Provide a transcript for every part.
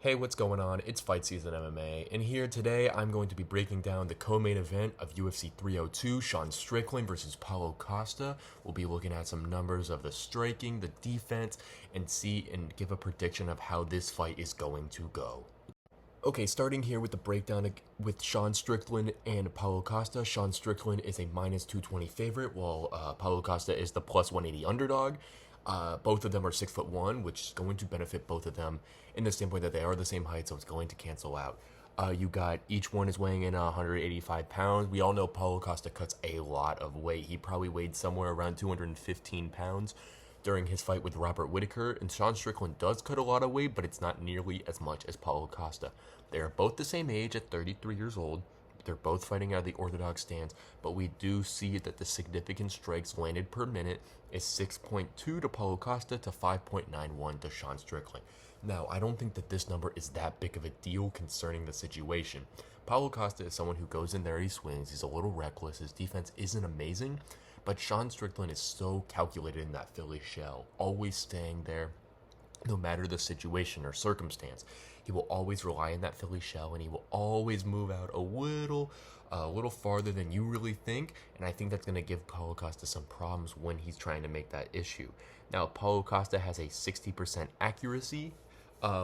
Hey, what's going on? It's Fight Season MMA, and here today I'm going to be breaking down the co-main event of UFC 302, Sean Strickland versus Paulo Costa. We'll be looking at some numbers of the striking, the defense, and give a prediction of how this fight is going to go. Okay, starting here with the breakdown with Sean Strickland and Paulo Costa. Sean Strickland is a minus 220 favorite, while Paulo Costa is the plus 180 underdog. Both of them are 6'1", which is going to benefit both of them in the standpoint that they are the same height, so it's going to cancel out. You got each one is weighing in 185 pounds. We all know Paulo Costa cuts a lot of weight. He probably weighed somewhere around 215 pounds during his fight with Robert Whittaker, and Sean Strickland does cut a lot of weight, but it's not nearly as much as Paulo Costa. They are both the same age at 33 years old. They're both fighting out of the orthodox stance, but we do see that the significant strikes landed per minute is 6.2 to Paulo Costa to 5.91 to Sean Strickland. Now, I don't think that this number is that big of a deal concerning the situation. Paulo Costa is someone who goes in there, he swings, he's a little reckless, his defense isn't amazing, but Sean Strickland is so calculated in that Philly shell, always staying there, no matter the situation or circumstance. He will always rely on that Philly shell, and he will always move out a little farther than you really think, and I think that's going to give Paulo Costa some problems when he's trying to make that issue. Now, Paulo Costa has a 60% accuracy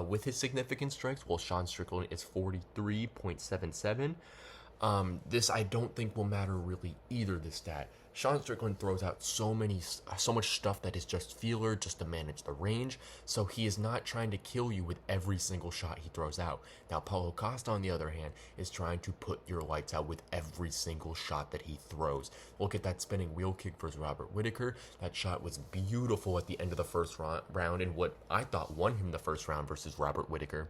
with his significant strikes, while Sean Strickland is 43.77. This I don't think will matter really either, this stat. Sean Strickland throws out so much stuff that is just feeler, just to manage the range, so he is not trying to kill you with every single shot he throws out. Now, Paulo Costa, on the other hand, is trying to put your lights out with every single shot that he throws. Look at that spinning wheel kick versus Robert Whittaker. That shot was beautiful at the end of the first round, and what I thought won him the first round versus Robert Whittaker,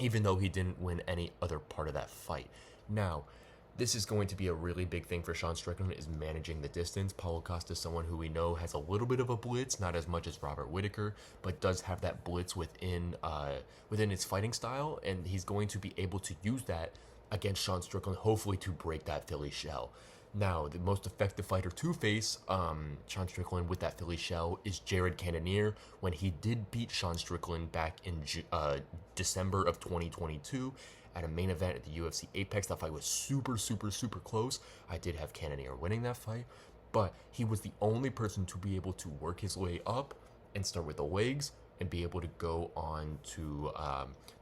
even though he didn't win any other part of that fight. Now, this is going to be a really big thing for Sean Strickland, is managing the distance. Paulo Costa is someone who we know has a little bit of a blitz, not as much as Robert Whittaker, but does have that blitz within his fighting style, and he's going to be able to use that against Sean Strickland, hopefully to break that Philly shell. Now, the most effective fighter to face Sean Strickland with that Philly shell is Jared Cannonier, when he did beat Sean Strickland back in December of 2022 at a main event at the UFC Apex. That fight was super close. I did have Cannonier winning that fight, but he was the only person to be able to work his way up and start with the legs and be able to go on to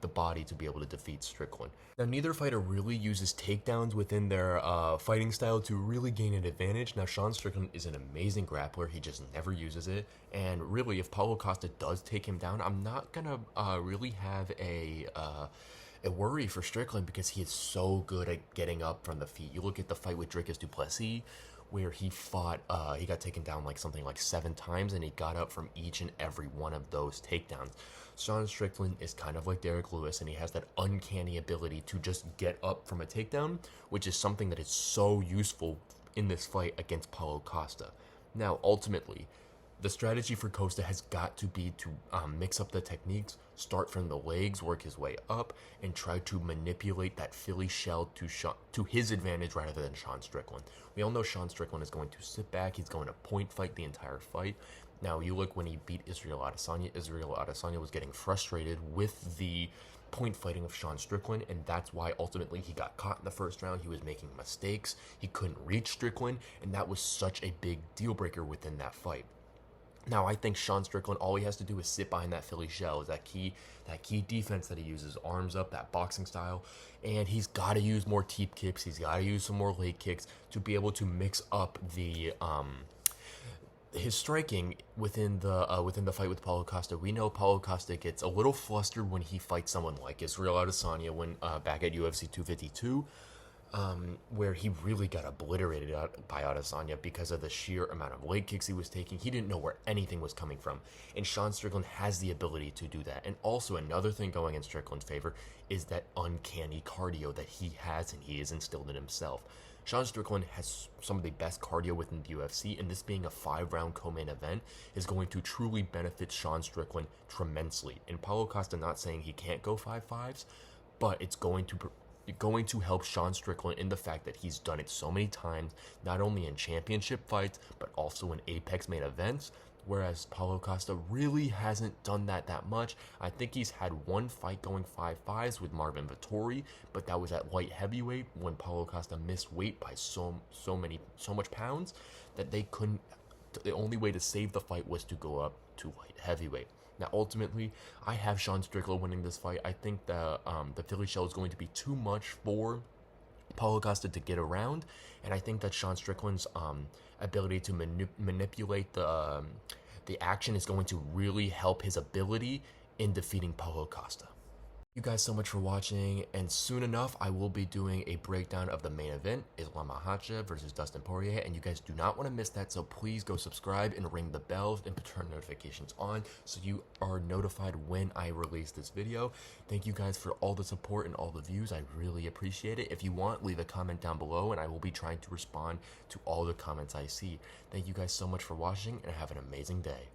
the body to be able to defeat Strickland. Now, neither fighter really uses takedowns within their fighting style to really gain an advantage. Now, Sean Strickland is an amazing grappler. He just never uses it. And really, if Paulo Costa does take him down, I'm not going to really have a worry for Strickland, because he is so good at getting up from the feet. You look at the fight with Dricus du Plessis, where he fought, he got taken down something like 7 times, and he got up from each and every one of those takedowns. Sean Strickland is kind of like Derek Lewis, and he has that uncanny ability to just get up from a takedown, which is something that is so useful in this fight against Paulo Costa. Now, ultimately, the strategy for Costa has got to be to mix up the techniques, start from the legs, work his way up, and try to manipulate that Philly shell to his advantage rather than Sean Strickland. We all know Sean Strickland is going to sit back. He's going to point fight the entire fight. Now, you look when he beat Israel Adesanya was getting frustrated with the point fighting of Sean Strickland, and that's why ultimately he got caught in the first round. He was making mistakes. He couldn't reach Strickland, and that was such a big deal breaker within that fight. Now, I think Sean Strickland, all he has to do is sit behind that Philly shell, is that key defense that he uses, arms up, that boxing style, and he's got to use more teep kicks, he's got to use some more leg kicks to be able to mix up his striking within the fight with Paulo Costa. We know Paulo Costa gets a little flustered when he fights someone like Israel Adesanya when back at UFC 252. Where he really got obliterated by Adesanya because of the sheer amount of leg kicks he was taking. He didn't know where anything was coming from, and Sean Strickland has the ability to do that. And also, another thing going in Strickland's favor is that uncanny cardio that he has, and he has instilled in himself. Sean Strickland has some of the best cardio within the UFC, and this being a 5-round co-main event is going to truly benefit Sean Strickland tremendously. And Paulo Costa, not saying he can't go 5-5s, but it's going to help Sean Strickland in the fact that he's done it so many times, not only in championship fights, but also in Apex main events, whereas Paulo Costa really hasn't done that much. I think he's had one fight going 5-5s with Marvin Vettori, but that was at light heavyweight when Paulo Costa missed weight by so much pounds that they couldn't. The only way to save the fight was to go up to light heavyweight. Now, ultimately, I have Sean Strickland winning this fight. I think the Philly shell is going to be too much for Paulo Costa to get around, and I think that Sean Strickland's ability to manipulate the action is going to really help his ability in defeating Paulo Costa. You guys so much for watching, and soon enough I will be doing a breakdown of the main event, Islam Makhachev versus Dustin Poirier, and you guys do not want to miss that, so please go subscribe and ring the bell and turn notifications on so you are notified when I release this video. Thank you guys for all the support and all the views. I really appreciate it. If you want, leave a comment down below and I will be trying to respond to all the comments I see. Thank you guys so much for watching, and have an amazing day.